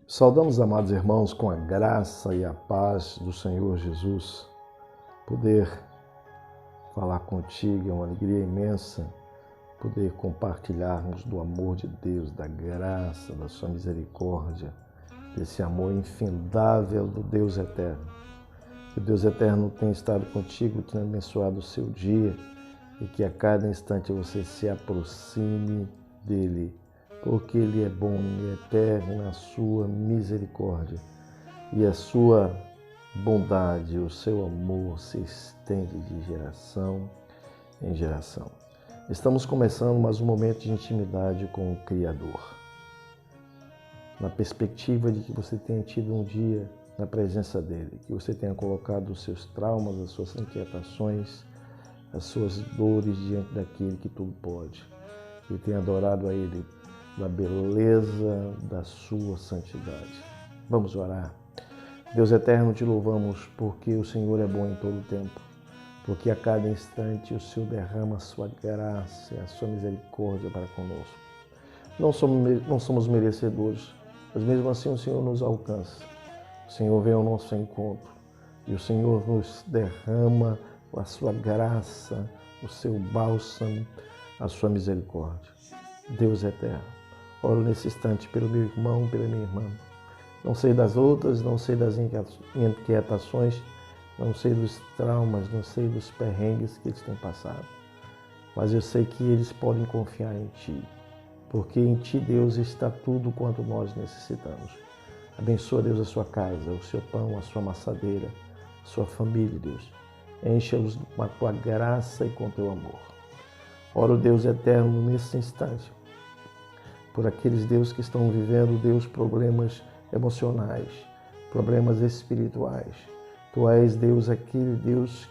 Saudamos, amados irmãos, com a graça e a paz do Senhor Jesus. Poder falar contigo é uma alegria imensa, poder compartilharmos do amor de Deus, da graça, da sua misericórdia, desse amor infindável do Deus eterno. Que o Deus eterno tenha estado contigo, tenha abençoado o seu dia e que a cada instante você se aproxime dele, porque ele é bom e eterno na sua misericórdia e a sua bondade, o seu amor se estende de geração em geração. Estamos começando mais um momento de intimidade com o Criador, na perspectiva de que você tenha tido um dia na presença dele, que você tenha colocado os seus traumas, as suas inquietações, as suas dores diante daquele que tudo pode, e tenha adorado a ele na beleza da sua santidade. Vamos orar. Deus eterno, te louvamos porque o Senhor é bom em todo o tempo, porque a cada instante o Senhor derrama a sua graça e a sua misericórdia para conosco. Não somos merecedores, mas mesmo assim o Senhor nos alcança. O Senhor vem ao nosso encontro e o Senhor nos derrama a sua graça, o seu bálsamo, a sua misericórdia. Deus eterno, oro nesse instante pelo meu irmão, pela minha irmã. Não sei das outras, não sei das inquietações, não sei dos traumas, não sei dos perrengues que eles têm passado. Mas eu sei que eles podem confiar em Ti, porque em Ti, Deus, está tudo quanto nós necessitamos. Abençoa, Deus, a sua casa, o seu pão, a sua amassadeira, a sua família, Deus. Encha-os com a Tua graça e com o Teu amor. Oro, Deus eterno, nesse instante, por aqueles, Deus, que estão vivendo, Deus, problemas emocionais, problemas espirituais. Tu és, Deus, aquele Deus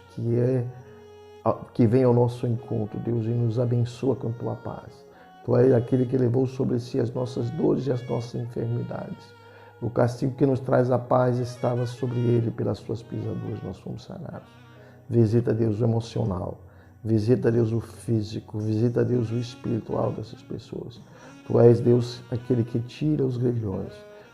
que vem ao nosso encontro, Deus, e nos abençoa com Tua paz. Tu és aquele que levou sobre si as nossas dores e as nossas enfermidades. O castigo que nos traz a paz estava sobre ele, pelas Suas pisaduras nós fomos sanados. Visita, Deus, o emocional. Visita, Deus, o físico. Visita, Deus, o espiritual dessas pessoas. Tu és, Deus, aquele que tira os grilhões.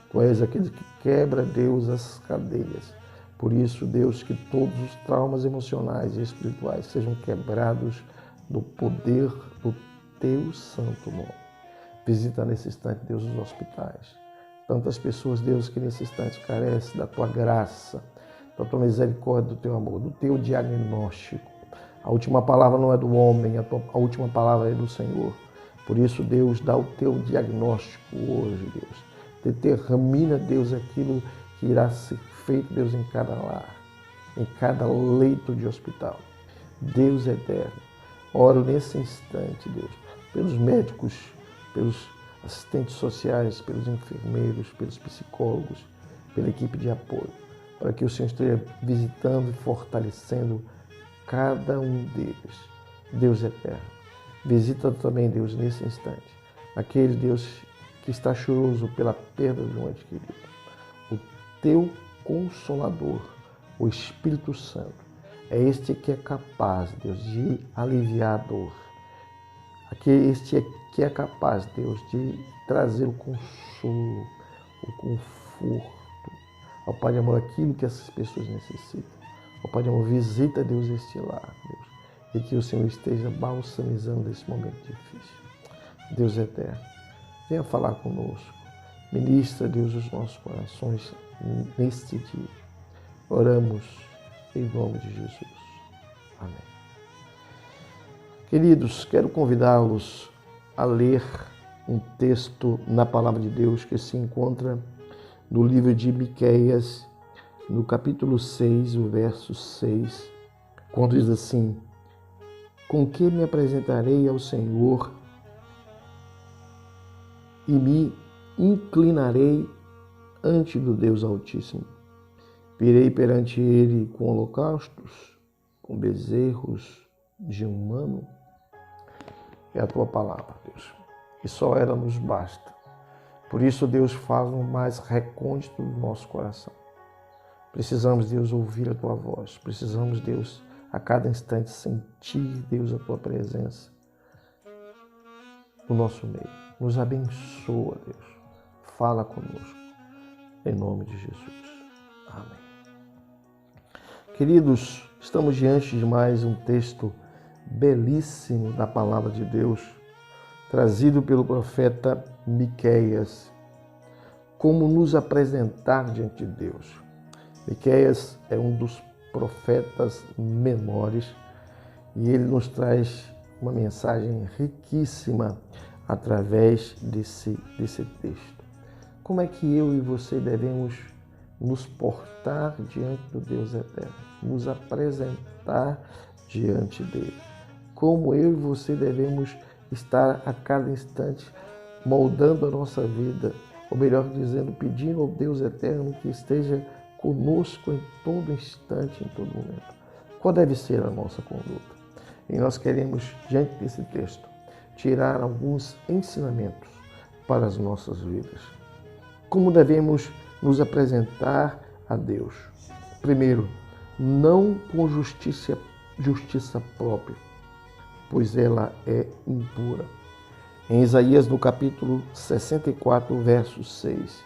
Tu és aquele que quebra, Deus, as cadeias. Por isso, Deus, que todos os traumas emocionais e espirituais sejam quebrados no poder do Teu santo nome. Visita nesse instante, Deus, os hospitais. Tantas pessoas, Deus, que nesse instante carecem da Tua graça, da Tua misericórdia, do Teu amor, do Teu diagnóstico. A última palavra não é do homem, a última palavra é do Senhor. Por isso, Deus, dá o Teu diagnóstico hoje, Deus. Determina, Deus, aquilo que irá ser feito, Deus, em cada lar, em cada leito de hospital. Deus eterno, oro nesse instante, Deus, pelos médicos, pelos assistentes sociais, pelos enfermeiros, pelos psicólogos, pela equipe de apoio, para que o Senhor esteja visitando e fortalecendo cada um deles. Deus eterno, visita também, Deus, nesse instante, aquele, Deus, que está choroso pela perda de um ente querido. O Teu Consolador, o Espírito Santo, é este que é capaz, Deus, de aliviar a dor. Este é que é capaz, Deus, de trazer o consolo, o conforto. Ó Pai de amor, aquilo que essas pessoas necessitam. Ó Pai de amor, visita, Deus, este lar, Deus, e que o Senhor esteja balsamizando esse momento difícil. Deus eterno, venha falar conosco. Ministra, Deus, os nossos corações neste dia. Oramos em nome de Jesus. Amém. Queridos, quero convidá-los a ler um texto na Palavra de Deus que se encontra no livro de Miqueias, no capítulo 6, o verso 6, quando diz assim: com que me apresentarei ao Senhor e me inclinarei ante do Deus Altíssimo. Virei perante ele com holocaustos, com bezerros de um ano. É a Tua palavra, Deus, e só ela nos basta. Por isso, Deus, fala no mais recôndito do nosso coração. Precisamos, Deus, ouvir a Tua voz. Precisamos, Deus, a cada instante sentir, Deus, a Tua presença no nosso meio. Nos abençoa, Deus. Fala conosco. em nome de Jesus. Amém. Queridos, estamos diante de mais um texto belíssimo da palavra de Deus, trazido pelo profeta Miqueias. Como nos apresentar diante de Deus? Miqueias é um dos profetas menores e ele nos traz uma mensagem riquíssima através desse texto. Como é que eu e você devemos nos portar diante do Deus eterno, nos apresentar diante dele? Como eu e você devemos estar a cada instante moldando a nossa vida, ou melhor dizendo, pedindo ao Deus eterno que esteja conosco em todo instante, em todo momento. Qual deve ser a nossa conduta? E nós queremos, diante desse texto, tirar alguns ensinamentos para as nossas vidas. Como devemos nos apresentar a Deus? Primeiro, não com justiça própria, pois ela é impura. Em Isaías, no capítulo 64, verso 6,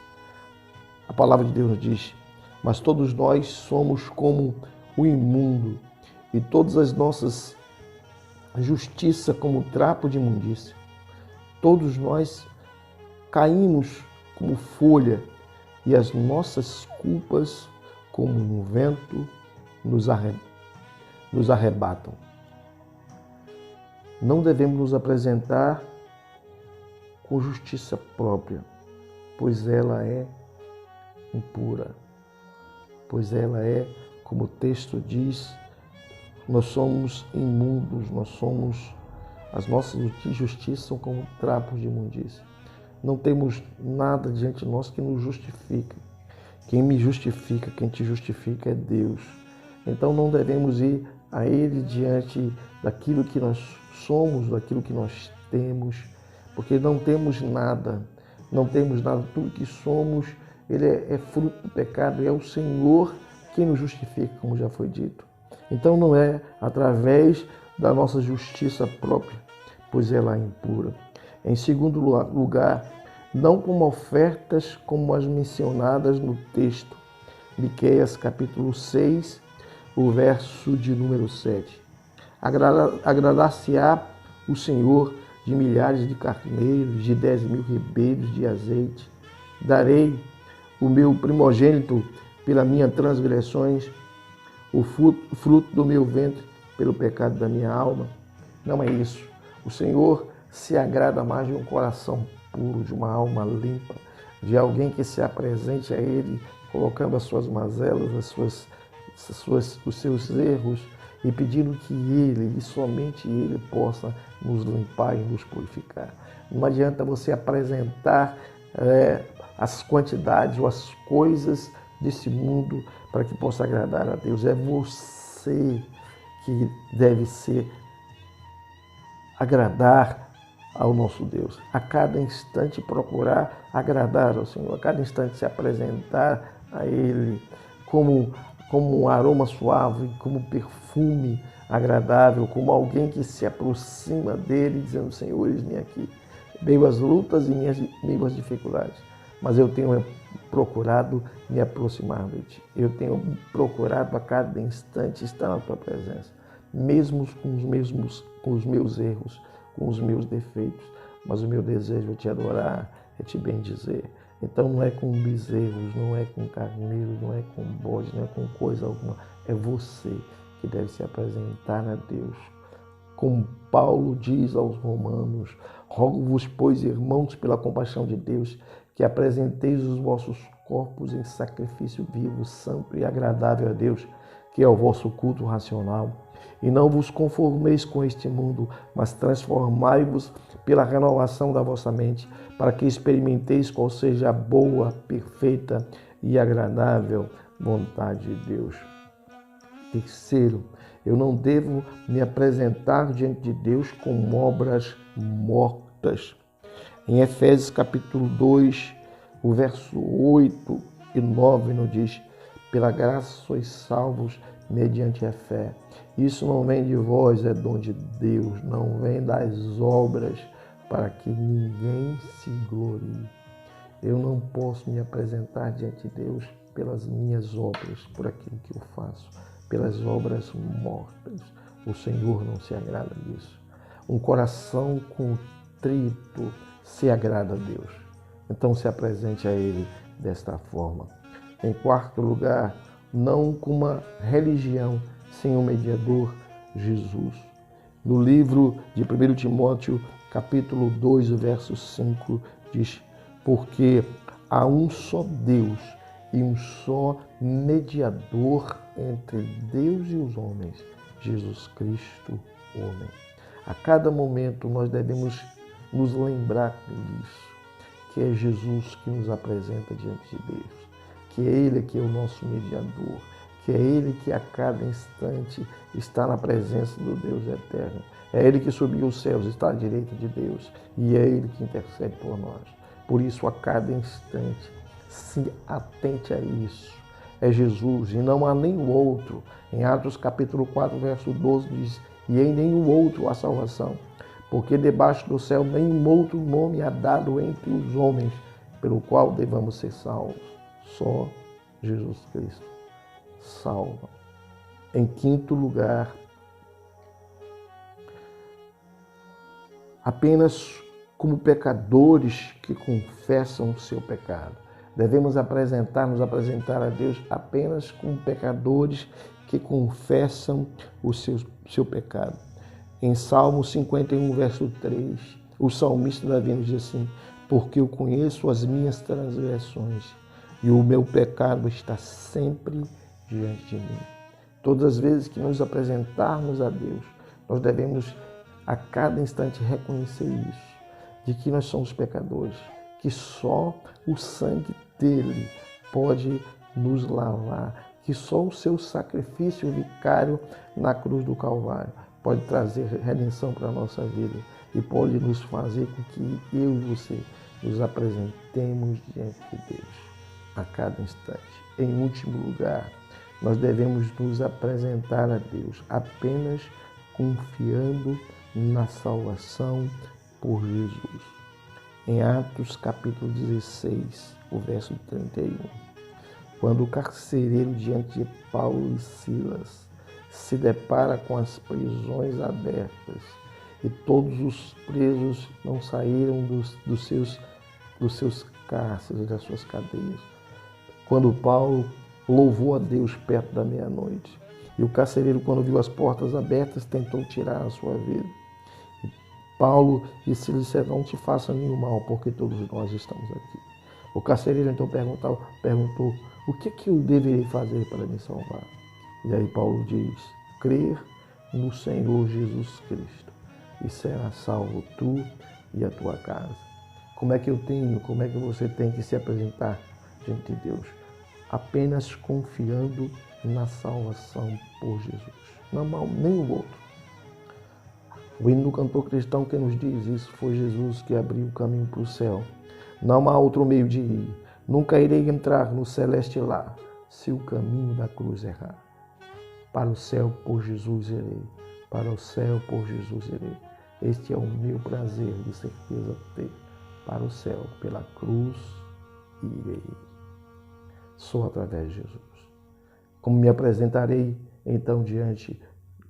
a palavra de Deus diz: mas todos nós somos como o imundo, e todas as nossas justiça como trapo de imundícia. Todos nós caímos como folha, e as nossas culpas, como um vento, nos arrebatam. Não devemos nos apresentar com justiça própria, pois ela é impura. Pois ela é, como o texto diz, nós somos imundos, as nossas justiças são como trapos de imundícia. Não temos nada diante de nós que nos justifique. Quem me justifica, quem te justifica é Deus. Então não devemos ir a Ele diante daquilo que nós somos, daquilo que nós temos, porque não temos nada, tudo que somos, ele é fruto do pecado, e é o Senhor quem nos justifica, como já foi dito. Então não é através da nossa justiça própria, pois ela é impura. Em segundo lugar, não como ofertas como as mencionadas no texto, Miqueias capítulo 6, o verso de número 7. Agradar-se-á o Senhor de milhares de carneiros, de 10.000 ribeiros de azeite. Darei o meu primogênito pelas minhas transgressões, o fruto do meu ventre pelo pecado da minha alma. Não é isso. O Senhor se agrada mais de um coração puro, de uma alma limpa, de alguém que se apresente a Ele, colocando as suas mazelas, os seus erros, e pedindo que Ele, e somente Ele, possa nos limpar e nos purificar. Não adianta você apresentar as quantidades ou as coisas desse mundo para que possa agradar a Deus. É você que deve agradar ao nosso Deus. A cada instante procurar agradar ao Senhor, a cada instante se apresentar a Ele como um aroma suave, como perfume agradável, como alguém que se aproxima dele dizendo: Senhor, eis-me aqui, meio às lutas e meio às dificuldades, mas eu tenho procurado me aproximar de Ti. Eu tenho procurado a cada instante estar na Tua presença, mesmo com os meus erros, com os meus defeitos, mas o meu desejo é Te adorar, é Te bendizer. Então não é com bezerros, não é com carneiros, não é com bodes, não é com coisa alguma. É você que deve se apresentar a Deus. Como Paulo diz aos Romanos: rogo-vos, pois, irmãos, pela compaixão de Deus, que apresenteis os vossos corpos em sacrifício vivo, santo e agradável a Deus, que é o vosso culto racional. E não vos conformeis com este mundo, mas transformai-vos pela renovação da vossa mente, para que experimenteis qual seja a boa, perfeita e agradável vontade de Deus. Terceiro, eu não devo me apresentar diante de Deus com obras mortas. Em Efésios capítulo 2, o verso 8 e 9 nos diz: pela graça sois salvos mediante a fé. Isso não vem de vós, é dom de Deus, não vem das obras, para que ninguém se glorie. Eu não posso me apresentar diante de Deus pelas minhas obras, por aquilo que eu faço, pelas obras mortas. O Senhor não se agrada disso. Um coração contrito se agrada a Deus. Então se apresente a Ele desta forma. Em quarto lugar, não com uma religião sem um mediador, Jesus. No livro de 1 Timóteo, capítulo 2, verso 5, diz: porque há um só Deus e um só mediador entre Deus e os homens, Jesus Cristo, homem. A cada momento nós devemos nos lembrar disso, que é Jesus que nos apresenta diante de Deus, que é Ele que é o nosso mediador, que é Ele que a cada instante está na presença do Deus eterno. É Ele que subiu os céus, está à direita de Deus, e é Ele que intercede por nós. Por isso, a cada instante, se atente a isso. É Jesus e não há nenhum outro. Em Atos capítulo 4, verso 12 diz: e em nenhum outro há salvação, porque debaixo do céu nenhum outro nome há dado entre os homens, pelo qual devamos ser salvos. Só Jesus Cristo salva. Em quinto lugar, apenas como pecadores que confessam o seu pecado. Devemos nos apresentar a Deus apenas como pecadores que confessam o seu pecado. Em Salmo 51, verso 3, o salmista Davi nos diz assim: porque eu conheço as minhas transgressões e o meu pecado está sempre diante de mim. Todas as vezes que nos apresentarmos a Deus, nós devemos a cada instante reconhecer isso, de que nós somos pecadores, que só o sangue dele pode nos lavar, que só o seu sacrifício vicário na cruz do Calvário pode trazer redenção para a nossa vida e pode nos fazer com que eu e você nos apresentemos diante de Deus a cada instante. Em último lugar, nós devemos nos apresentar a Deus apenas confiando na salvação por Jesus. Em Atos capítulo 16, o verso 31, quando o carcereiro diante de Paulo e Silas se depara com as prisões abertas e todos os presos não saíram dos seus cárceres, das suas cadeias, quando Paulo louvou a Deus perto da meia-noite e o carcereiro, quando viu as portas abertas, tentou tirar a sua vida. Paulo e Silas disseram: não te faça nenhum mal, porque todos nós estamos aqui. O carcereiro então perguntou: o que eu deveria fazer para me salvar? E aí Paulo diz: crer no Senhor Jesus Cristo e será salvo tu e a tua casa. Como é que você tem que se apresentar diante de Deus? Apenas confiando na salvação por Jesus. Não há nenhum outro. O hino do cantor cristão que nos diz isso: foi Jesus que abriu o caminho para o céu. Não há outro meio de ir. Nunca irei entrar no celeste lar, se o caminho da cruz errar. Para o céu por Jesus irei. Para o céu por Jesus irei. Este é o meu prazer, de certeza ter. Para o céu, pela cruz irei. Só através de Jesus. Como me apresentarei então diante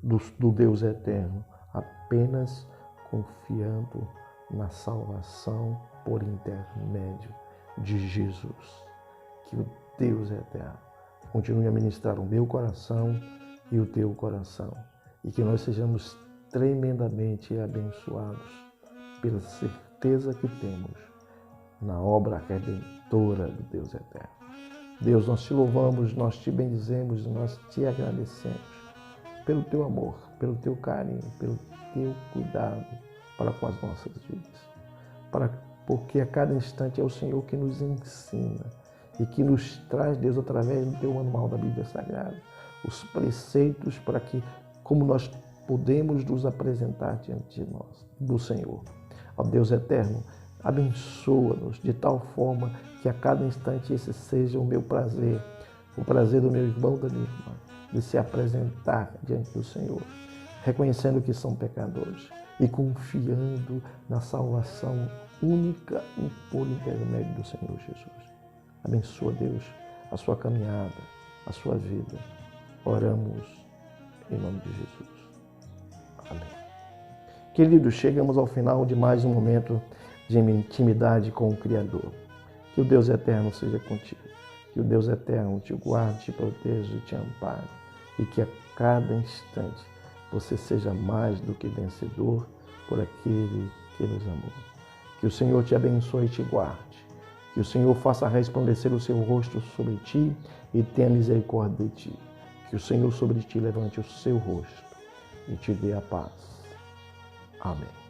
do Deus eterno? Apenas confiando na salvação por intermédio de Jesus. Que o Deus eterno continue a ministrar o meu coração e o teu coração, e que nós sejamos tremendamente abençoados pela certeza que temos na obra redentora do Deus eterno. Deus, nós te louvamos, nós te bendizemos, nós te agradecemos pelo teu amor, pelo teu carinho, pelo teu cuidado para com as nossas vidas. Porque a cada instante é o Senhor que nos ensina e que nos traz, Deus, através do teu manual da Bíblia Sagrada, os preceitos para que, como nós podemos nos apresentar diante de nós, do Senhor. Ó Deus eterno, abençoa-nos de tal forma que a cada instante esse seja o meu prazer, o prazer do meu irmão, da minha irmã, de se apresentar diante do Senhor, reconhecendo que são pecadores e confiando na salvação única e por intermédio do Senhor Jesus. Abençoa, Deus, a sua caminhada, a sua vida. Oramos em nome de Jesus. Amém. Queridos, chegamos ao final de mais um momento de intimidade com o Criador. Que o Deus eterno seja contigo. Que o Deus eterno te guarde, te proteja e te ampare. E que a cada instante você seja mais do que vencedor por aquele que nos amou. Que o Senhor te abençoe e te guarde. Que o Senhor faça resplandecer o seu rosto sobre ti e tenha misericórdia de ti. Que o Senhor sobre ti levante o seu rosto e te dê a paz. Amém.